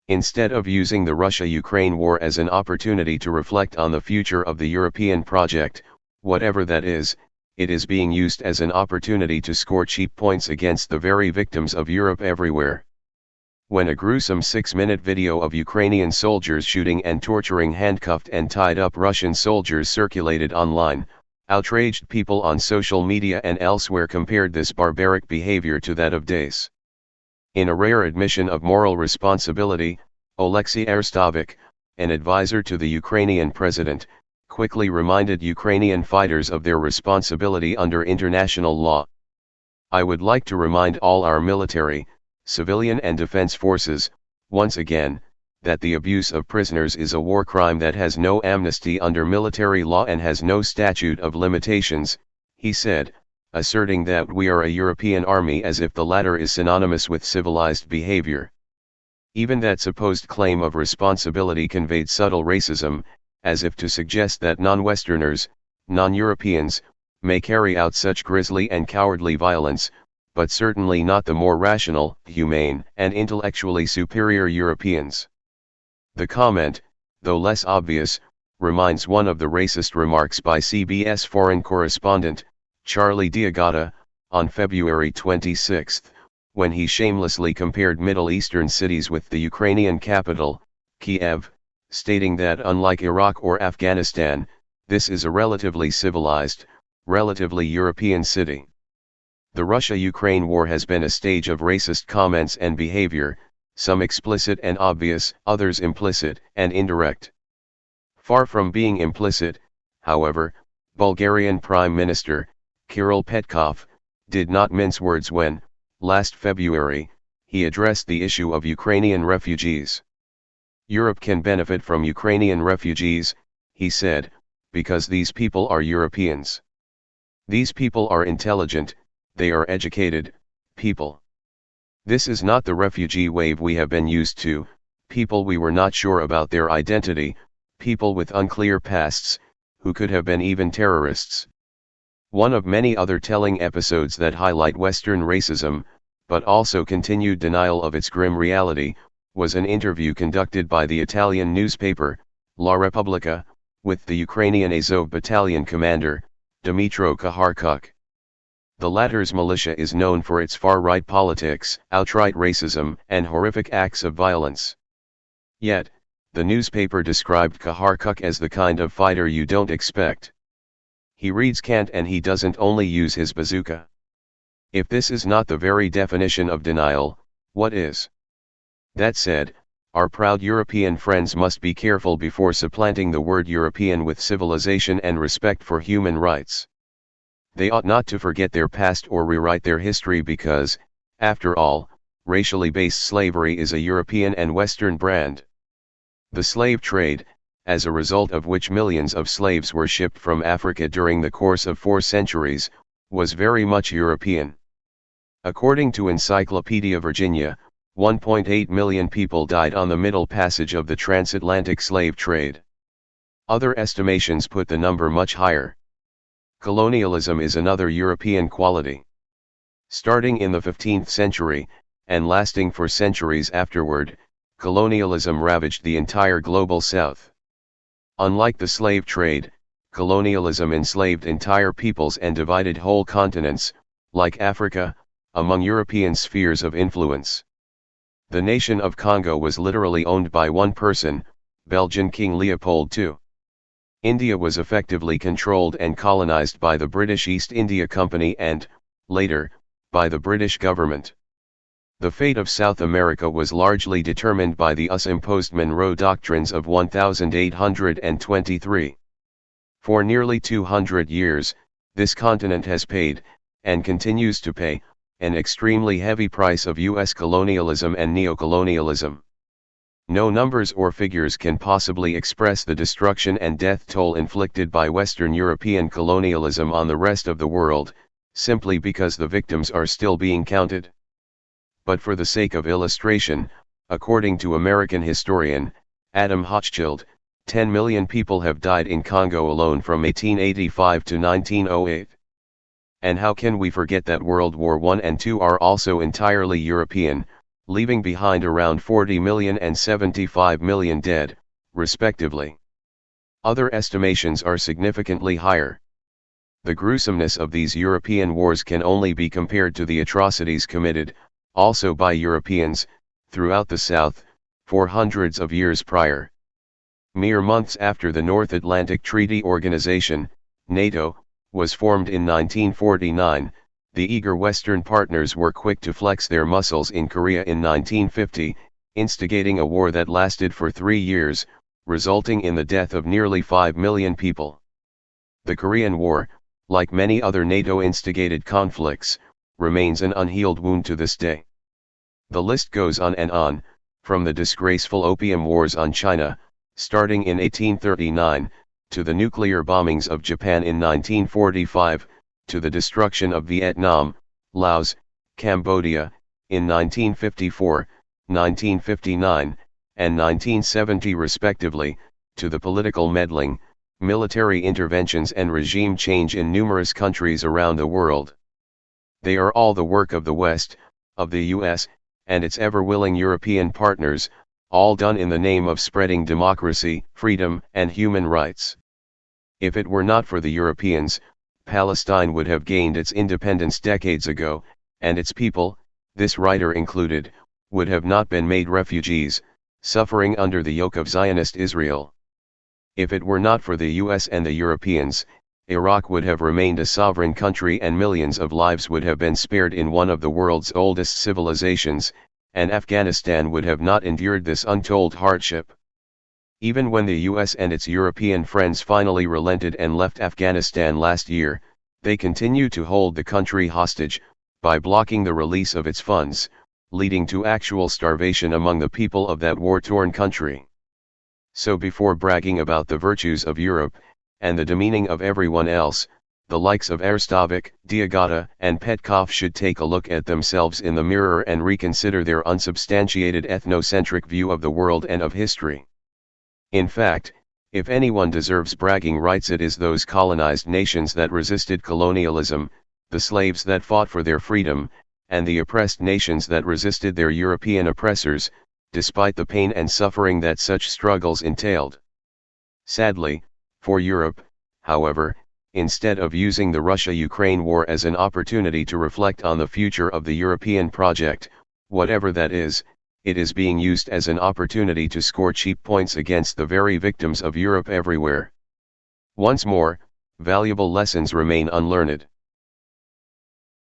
Instead of using the Russia-Ukraine war as an opportunity to reflect on the future of the European project, whatever that is, it is being used as an opportunity to score cheap points against the very victims of Europe everywhere. When a gruesome 6-minute video of Ukrainian soldiers shooting and torturing handcuffed and tied up Russian soldiers circulated online, outraged people on social media and elsewhere compared this barbaric behavior to that of Daesh. In a rare admission of moral responsibility, Oleksiy Arestovych, an advisor to the Ukrainian president, quickly reminded Ukrainian fighters of their responsibility under international law. "I would like to remind all our military, civilian and defense forces, once again, that the abuse of prisoners is a war crime that has no amnesty under military law and has no statute of limitations," he said, asserting that we are a European army as if the latter is synonymous with civilized behavior. Even that supposed claim of responsibility conveyed subtle racism, as if to suggest that non-Westerners, non-Europeans, may carry out such grisly and cowardly violence, but certainly not the more rational, humane, and intellectually superior Europeans. The comment, though less obvious, reminds one of the racist remarks by CBS foreign correspondent, Charlie Diagotta, on February 26, when he shamelessly compared Middle Eastern cities with the Ukrainian capital, Kiev, stating that unlike Iraq or Afghanistan, this is a relatively civilized, relatively European city. The Russia-Ukraine war has been a stage of racist comments and behavior, some explicit and obvious, others implicit and indirect. Far from being implicit, however, Bulgarian Prime Minister, Kirill Petkov, did not mince words when, last February, he addressed the issue of Ukrainian refugees. "Europe can benefit from Ukrainian refugees," he said, "because these people are Europeans. These people are intelligent, they are educated, people. This is not the refugee wave we have been used to, people we were not sure about their identity, people with unclear pasts, who could have been even terrorists." One of many other telling episodes that highlight Western racism, but also continued denial of its grim reality, was an interview conducted by the Italian newspaper, La Repubblica, with the Ukrainian Azov battalion commander, Dmytro Kharkuk. The latter's militia is known for its far-right politics, outright racism, and horrific acts of violence. Yet, the newspaper described Kharkuk as the kind of fighter you don't expect. He reads Kant and he doesn't only use his bazooka. If this is not the very definition of denial, what is? That said, our proud European friends must be careful before supplanting the word European with civilization and respect for human rights. They ought not to forget their past or rewrite their history because, after all, racially based slavery is a European and Western brand. The slave trade, as a result of which millions of slaves were shipped from Africa during the course of 4 centuries, was very much European. According to Encyclopedia Virginia, 1.8 million people died on the Middle Passage of the transatlantic slave trade. Other estimations put the number much higher. Colonialism is another European quality. Starting in the 15th century, and lasting for centuries afterward, colonialism ravaged the entire global South. Unlike the slave trade, colonialism enslaved entire peoples and divided whole continents, like Africa, among European spheres of influence. The nation of Congo was literally owned by one person, Belgian King Leopold II. India was effectively controlled and colonized by the British East India Company and, later, by the British government. The fate of South America was largely determined by the US-imposed Monroe Doctrines of 1823. For nearly 200 years, this continent has paid, and continues to pay, an extremely heavy price of US colonialism and neocolonialism. No numbers or figures can possibly express the destruction and death toll inflicted by Western European colonialism on the rest of the world, simply because the victims are still being counted. But for the sake of illustration, according to American historian, Adam Hochschild, 10 million people have died in Congo alone from 1885 to 1908. And how can we forget that World War I and II are also entirely European, leaving behind around 40 million and 75 million dead, respectively. Other estimations are significantly higher. The gruesomeness of these European wars can only be compared to the atrocities committed, also by Europeans, throughout the South, for hundreds of years prior. Mere months after the North Atlantic Treaty Organization, NATO, was formed in 1949, the eager Western partners were quick to flex their muscles in Korea in 1950, instigating a war that lasted for 3 years, resulting in the death of nearly 5 million people. The Korean War, like many other NATO-instigated conflicts, remains an unhealed wound to this day. The list goes on and on, from the disgraceful Opium Wars on China, starting in 1839, to the nuclear bombings of Japan in 1945, to the destruction of Vietnam, Laos, Cambodia, in 1954, 1959, and 1970 respectively, to the political meddling, military interventions and regime change in numerous countries around the world. They are all the work of the West, of the US, and its ever-willing European partners, all done in the name of spreading democracy, freedom, and human rights. If it were not for the Europeans, Palestine would have gained its independence decades ago, and its people, this writer included, would have not been made refugees, suffering under the yoke of Zionist Israel. If it were not for the US and the Europeans, Iraq would have remained a sovereign country and millions of lives would have been spared in one of the world's oldest civilizations, and Afghanistan would have not endured this untold hardship. Even when the US and its European friends finally relented and left Afghanistan last year, they continue to hold the country hostage, by blocking the release of its funds, leading to actual starvation among the people of that war-torn country. So before bragging about the virtues of Europe, and the demeaning of everyone else, the likes of Arstovic, Diagata, and Petkov should take a look at themselves in the mirror and reconsider their unsubstantiated ethnocentric view of the world and of history. In fact, if anyone deserves bragging rights, it is those colonized nations that resisted colonialism, the slaves that fought for their freedom, and the oppressed nations that resisted their European oppressors, despite the pain and suffering that such struggles entailed. Sadly, for Europe, however, instead of using the Russia-Ukraine war as an opportunity to reflect on the future of the European project, whatever that is, it is being used as an opportunity to score cheap points against the very victims of Europe everywhere. Once more, valuable lessons remain unlearned.